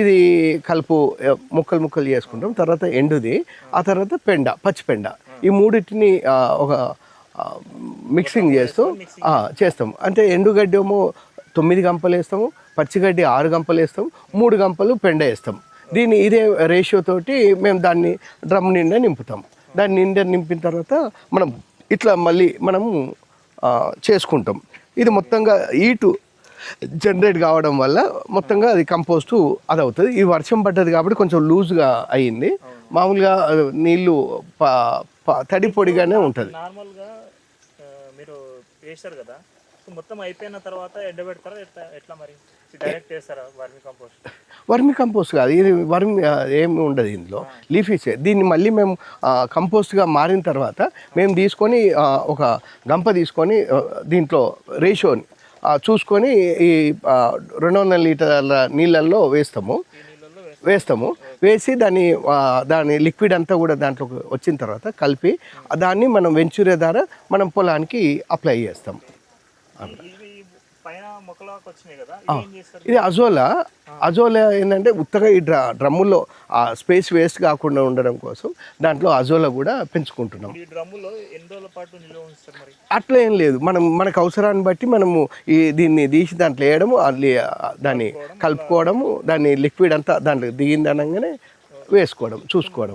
ఇది కలుపు ముక్కలు ముక్కలు చేసుకుంటాం. తర్వాత ఎండుది, ఆ తర్వాత పెండ, పచ్చి పెండ, ఈ మూడింటిని ఒక మిక్సింగ్ చేస్తూ చేస్తాం. అంటే ఎండుగడ్డి ఏమో 9 గంపలు వేస్తాము, పచ్చిగడ్డి 6 గంపలు వేస్తాం, 3 గంపలు పెండ వేస్తాం. ఇదే రేషియో తోటి మేము దాన్ని డ్రమ్ నిండా నింపుతాం. దాన్ని నిండా నింపిన తర్వాత మనం ఇట్లా మళ్ళీ మనము చేసుకుంటాం. ఇది మొత్తంగా హీటు జనరేట్ కావడం వల్ల మొత్తంగా అది కంపోస్టు అది అవుతుంది. ఈ వర్షం పడ్డది కాబట్టి కొంచెం లూజ్గా అయ్యింది. మామూలుగా నీళ్ళు తడి పొడిగానే ఉంటుంది. నార్మల్గా మీరు వేస్తారు కదా, మొత్తం అయిపోయిన తర్వాత ఎండబెడతారా ఎట్లా మరి? డైరెక్ట్ వేస్తారా వర్మి కంపోస్ట్ కాదు ఇది, ఏమి ఉండదు ఇందులో, లీఫీసే. దీన్ని మళ్ళీ మేము కంపోస్ట్గా మారిన తర్వాత మేము తీసుకొని ఒక గంప తీసుకొని దీంట్లో చూసుకొని ఈ 200 లీటర్ల నీళ్ళల్లో వేస్తాము. వేసి దాని లిక్విడ్ అంతా కూడా దాంట్లో వచ్చిన తర్వాత కలిపి దాన్ని మనం వెంచూరియా ద్వారా మనం పొలానికి అప్లై చేస్తాం. ఇది అజోలా ఏంటంటే ఉత్తగా ఈ డ్రమ్ములో ఆ స్పేస్ వేస్ట్ కాకుండా ఉండడం కోసం దాంట్లో అజోలా కూడా పెంచుకుంటున్నాం. అట్లా ఏం లేదు, మనకు అవసరాన్ని బట్టి మనము దీన్ని తీసి దాంట్లో వేయడము, దాన్ని కలుపుకోవడము, దాన్ని లిక్విడ్ అంతా దాంట్లో దిగిందనగానే వేసుకోవడం, చూసుకోవడం.